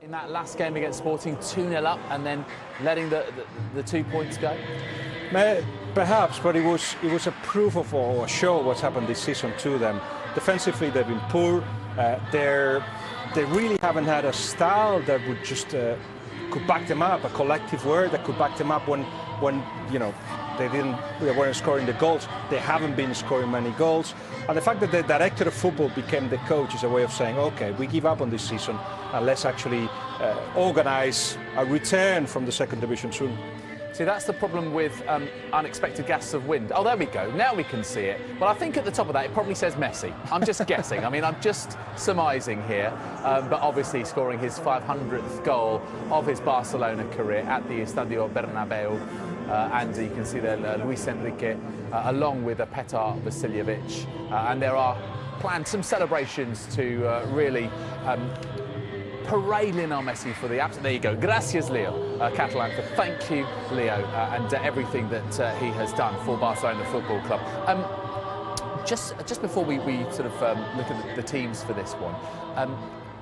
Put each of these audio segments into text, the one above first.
In that last game against Sporting, 2-0 up and then letting the 2 points go? Perhaps, but it was a proof of or a show of what's happened this season to them. Defensively, they've been poor. They really haven't had a style that would just could back them up, a collective word that could back them up when you know they weren't scoring the goals. They haven't been scoring many goals, and the fact that the director of football became the coach is a way of saying, okay, we give up on this season and let's actually organise a return from the second division soon. See, that's the problem with unexpected gusts of wind. Oh, there we go. Now we can see it. Well, I think at the top of that, it probably says Messi. I'm just guessing. I mean, I'm just surmising here. But obviously scoring his 500th goal of his Barcelona career at the Estadio Bernabeu. And you can see there Luis Enrique, along with Petar Vasiljevic. And there are planned some celebrations to really parade Lionel Messi for the absence. There you go. Gracias, Leo, Catalan, for thank you, Leo, and everything that he has done for Barcelona Football Club. Just before we sort of look at the teams for this one,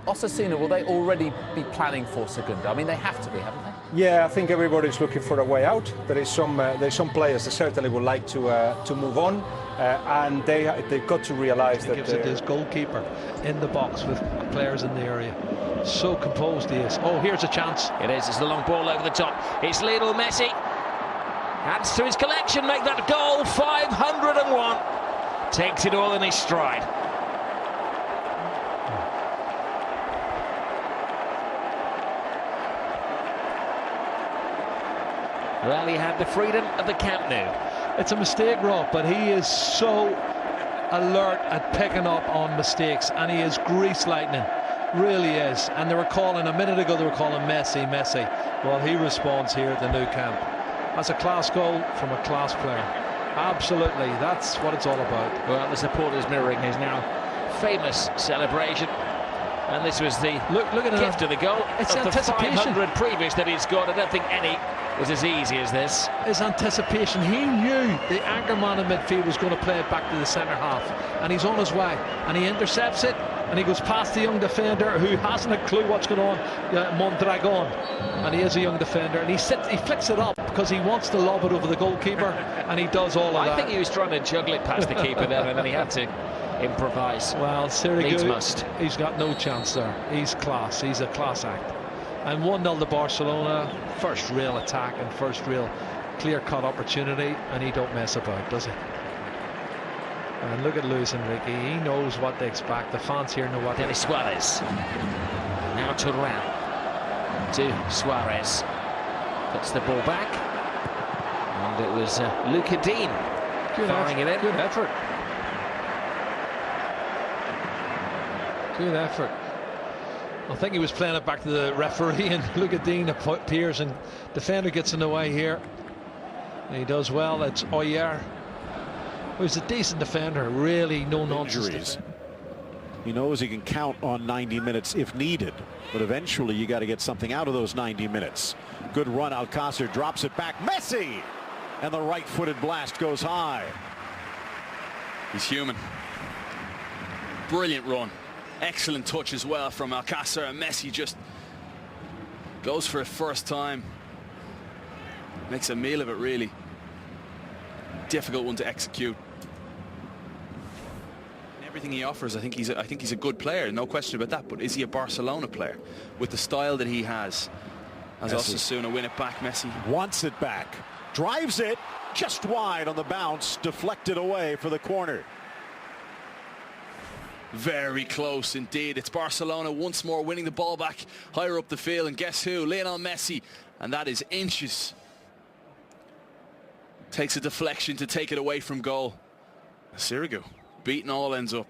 Osasuna, will they already be planning for Segunda? I mean, they have to be, haven't they? Yeah, I think everybody's looking for a way out. There's some players that certainly would like to move on, and they've got to realise that gives it to his goalkeeper in the box with players in the area. So composed he is. Oh, here's a chance. It is. It's the long ball over the top. It's Lionel Messi. Adds to his collection. Make that goal. 501. Takes it all in his stride. Well, he had the freedom of the Camp Nou. It's a mistake, Rob, but he is so alert at picking up on mistakes, and he is grease lightning. Really is. And they were calling, a minute ago, they were calling Messi. Well, he responds here at the Nou Camp. That's a class goal from a class player. Absolutely, that's what it's all about. Well, the supporters mirroring his now famous celebration. And this was the look at gift of the goal. It's of the anticipation. 500 previous that he'd scored. I don't think any was as easy as this. His anticipation. He knew the anchor man in midfield was going to play it back to the centre half, and he's on his way, and he intercepts it, and he goes past the young defender who hasn't a clue what's going on, Mondragon, and he is a young defender, and he flicks it up because he wants to lob it over the goalkeeper, and he does all of that. I think he was trying to juggle it past the keeper there, and then he had to improvise. Well, Needs must. He's got no chance there. He's class. He's a class act. And 1-0 to Barcelona. First real attack and first real clear-cut opportunity, and he don't mess about, does he? And look at Luis Enrique. He knows what they expect. The fans here know what they expect. Suarez. Now Turan to Suarez. Puts the ball back. And it was Luca Dean firing it in. Good effort. Good effort. I think he was playing it back to the referee, and Luca Dean appears, and defender gets in the way here. And he does well. It's Oyer, who's a decent defender, really no nonsense. He knows he can count on 90 minutes if needed, but eventually you got to get something out of those 90 minutes. Good run. Alcácer drops it back. Messi! And the right-footed blast goes high. He's human. Brilliant run. Excellent touch as well from Alcácer, and Messi just goes for it first time. Makes a meal of it, really. Difficult one to execute. Everything he offers, I think he's a good player, no question about that. But is he a Barcelona player with the style that he has? As Osasuna win it back, Messi wants it back, drives it just wide on the bounce, deflected away for the corner. Very close indeed. It's Barcelona once more winning the ball back higher up the field, and guess who? Lionel Messi, and that is inches. Takes a deflection to take it away from goal. Sirigu beating all ends up.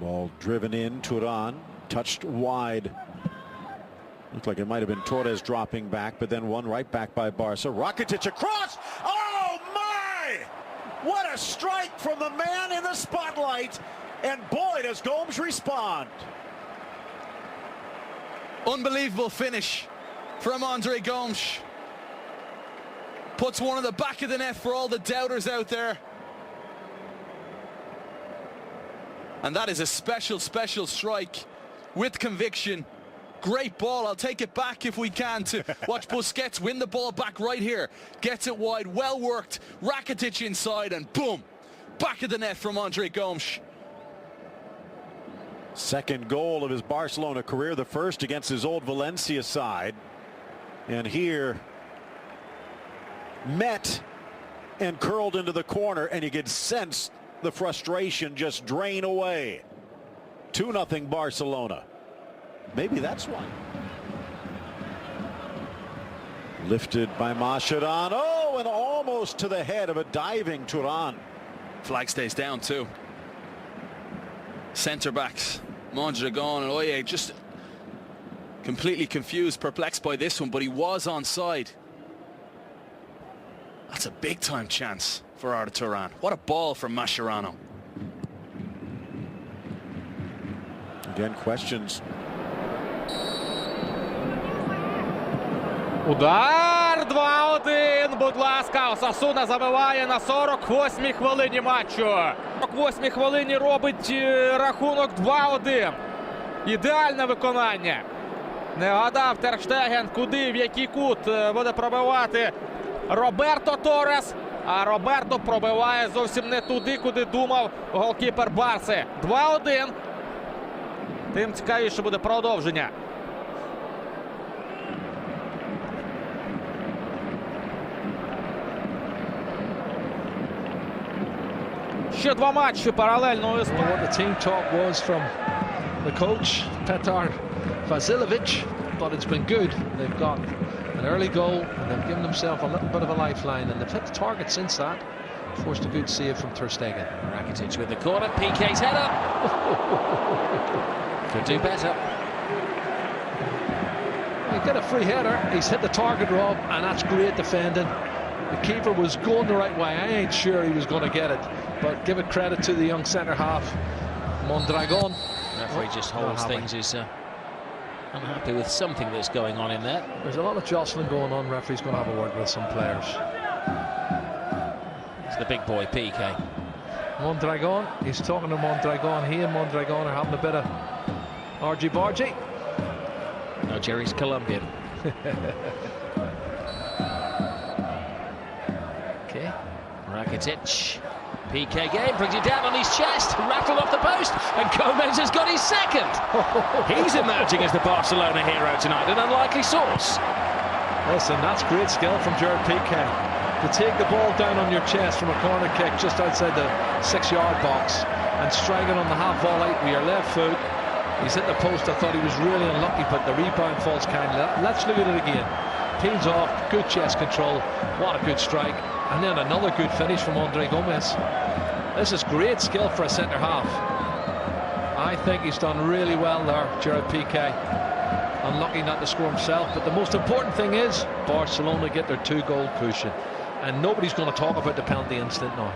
Ball driven in. Turan touched wide. Looked like it might have been Torres dropping back, but then won right back by Barca. Rakitic across. Oh my! What a strike from the man in the spotlight, and boy does Gomes respond. Unbelievable finish from Andre Gomes. Puts one in the back of the net for all the doubters out there. And that is a special strike. with conviction. Great ball. I'll take it back if we can to watch Busquets win the ball back right here. Gets it wide, well worked. Rakitic inside and boom, back of the net from Andre Gomes. Second goal of his Barcelona career, the first against his old Valencia side. And here, met and curled into the corner, and you could sense the frustration just drain away. 2-0 Barcelona. Maybe that's why. Lifted by Mascherano. Oh, and almost to the head of a diving Turan. Flag stays down too. Centre backs Mondragon and Oye just completely confused, perplexed by this one, but he was onside. That's a big time chance for Arda Turan. What a ball from Mascherano. Again, questions. Удар 2-1, будь ласка, Осасуна забиває на 48-й хвилині матчу. 48-й хвилині робить рахунок 2-1. Ідеальне виконання. Не гадав Тер Штеген, куди, в який кут буде пробивати Роберто Торрес. А Роберто пробиває зовсім не туди, куди думав голкіпер Барси. 2-1. Тим цікавіше буде продовження. Ще два матчі паралельно. What the team talk was from the coach, Petar Vasiljevic, but it's been good. They've got an early goal and they've given themselves a little bit of a lifeline, and they've hit the target since that. Forced a good save from Ter Stegen. Rakitic with the corner, PK's header. Could do better. He got a free header, he's hit the target, Rob, and that's great defending. The keeper was going the right way. I ain't sure he was going to get it, but give it credit to the young centre half, Mondragon. Referee just holds things. He's unhappy with something that's going on in there. There's a lot of jostling going on. Referee's going to have a word with some players. It's the big boy, PK. Mondragon, he's talking to Mondragon. He and Mondragon are having a bit of argy-bargy. No, Jerry's Colombian. Okay. Rakitic. PK game, brings it down on his chest, rattled off the post, and Gomez has got his second. He's emerging as the Barcelona hero tonight, an unlikely source. Listen, that's great skill from Gerard Piqué. To take the ball down on your chest from a corner kick just outside the 6-yard box and strike it on the half volley with your left foot. He's hit the post. I thought he was really unlucky, but the rebound falls kindly. Let's look at it again. Teams off, good chest control. What a good strike. And then another good finish from Andre Gomez. This is great skill for a centre half. I think he's done really well there, Gerard Piqué. Unlucky not to score himself, but the most important thing is Barcelona get their 2-goal cushion, and nobody's going to talk about the penalty incident now.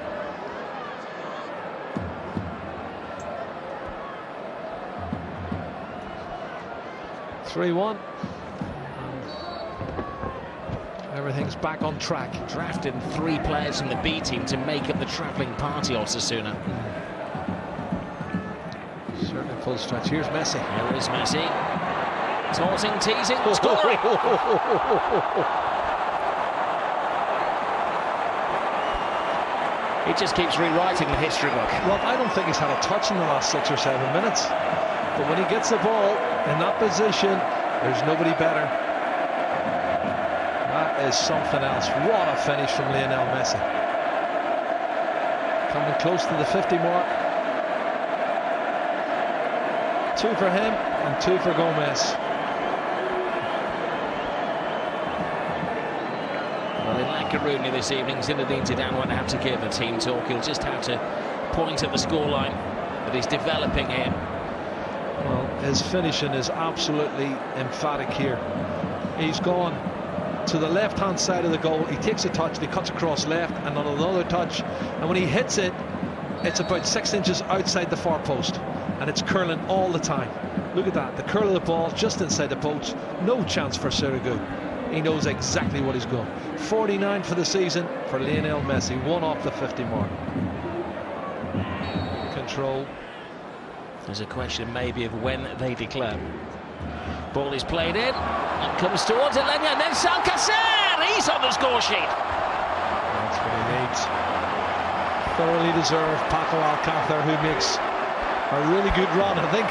Everything's back on track. Drafted 3 players from the B team to make up the travelling party, Osasuna. Certainly full stretch. Here's Messi. Here is Messi. Taunting, teasing, scoring! He just keeps rewriting the history book. Well, I don't think he's had a touch in the last 6 or 7 minutes. But when he gets the ball in that position, there's nobody better. That is something else. What a finish from Lionel Messi. Coming close to the 50 mark. 2 for him and 2 for Gomez. Well, in La Coruña this evening, Zinedine Zidane won't have to give a team talk. He'll just have to point at the scoreline that he's developing here. Well, his finishing is absolutely emphatic here. He's gone to the left-hand side of the goal. He takes a touch, he cuts across left, and on another touch. And when he hits it, it's about 6 inches outside the far post. And it's curling all the time. Look at that, the curl of the ball just inside the post. No chance for Sirigu. He knows exactly what he's got. 49 for the season for Lionel Messi, 1 off the 50 mark. Control, There's a question maybe of when they declare. Ball is played in, and comes towards Elenia, and then Alcacer! He's on the score sheet. That's what he needs. Thoroughly deserved. Paco Alcacer, who makes a really good run. I think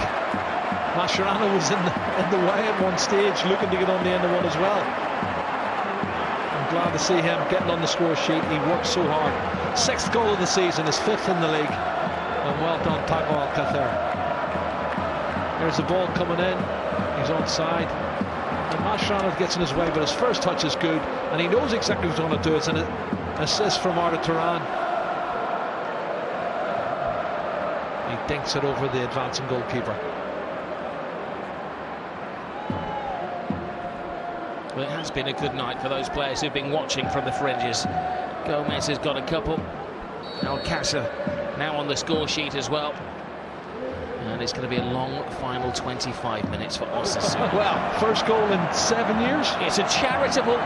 Mascherano was in the way at one stage, looking to get on the end of one as well. I'm glad to see him getting on the score sheet. He worked so hard. 6th goal of the season, his 5th in the league. And well done, Paco Alcacer. There's the ball coming in. He's onside. And Mascherano gets in his way, but his first touch is good, and he knows exactly what's going to do. It's an assist from Arda Turan. He dinks it over the advancing goalkeeper. Well, it has been a good night for those players who've been watching from the fringes. Gomez has got a couple. Alcacer now on the score sheet as well. And it's going to be a long final 25 minutes for Osasuna. Well, first goal in 7 years. It's a charitable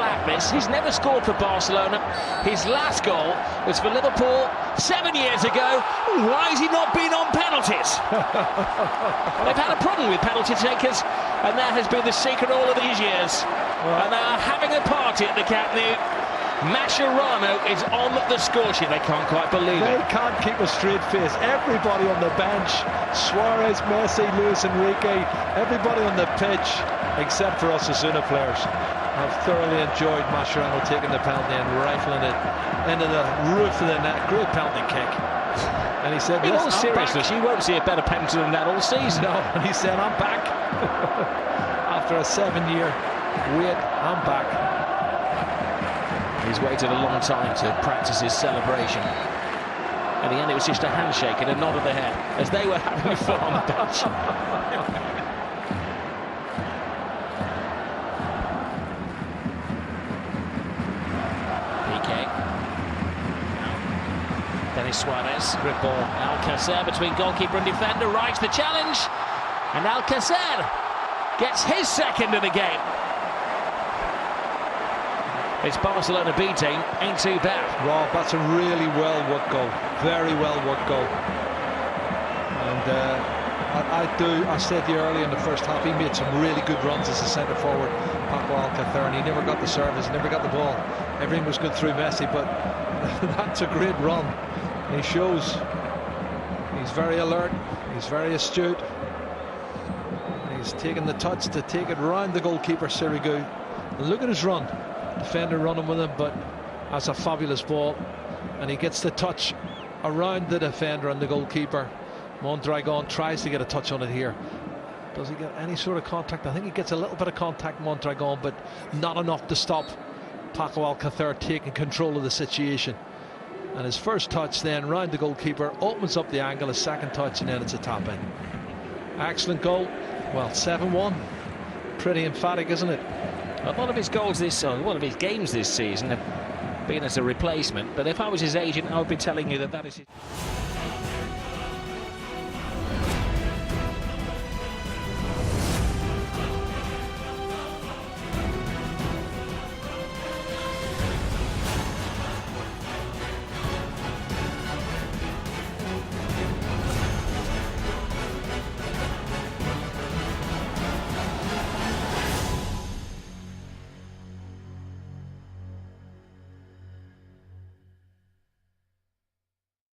act, this. He's never scored for Barcelona. His last goal was for Liverpool 7 years ago. Why has he not been on penalties? They've had a problem with penalty takers, and that has been the secret all of these years. And they are having a party at the Camp Nou. Mascherano is on the score sheet. They can't quite believe it. They can't keep a straight face. Everybody on the bench, Suarez, Messi, Luis Enrique, everybody on the pitch, except for Osasuna players, have thoroughly enjoyed Mascherano taking the penalty and rifling it into the roof of the net. Great penalty kick. And he said, in all seriousness, you won't see a better penalty than that all season. No, and he said, I'm back. After a 7-year wait, I'm back. He's waited a long time to practice his celebration. In the end, it was just a handshake and a nod of the head as they were having fun on the bench. PK. Dennis Suarez. Grip ball. Alcacer between goalkeeper and defender. Rides the challenge. And Alcacer gets his second of the game. It's Barcelona B team, ain't too bad. Rob, that's a really well worked goal. Very well worked goal. And I said to you earlier in the first half, he made some really good runs as a centre forward, Paco Alcacer, and he never got the service, never got the ball. Everything was good through Messi, but that's a great run. And he shows he's very alert, he's very astute. He's taking the touch to take it round the goalkeeper, Sirigu. And look at his run. Defender running with him, but that's a fabulous ball, and he gets the touch around the defender and the goalkeeper. Mondragon tries to get a touch on it here. Does he get any sort of contact? I think he gets a little bit of contact, Mondragon, but not enough to stop Paco Alcacer taking control of the situation. And his first touch then round the goalkeeper opens up the angle, his second touch, and then it's a tap in. Excellent goal. Well, 7-1, pretty emphatic, isn't it? A lot of his goals one of his games this season have been as a replacement, but if I was his agent, I would be telling you that is his...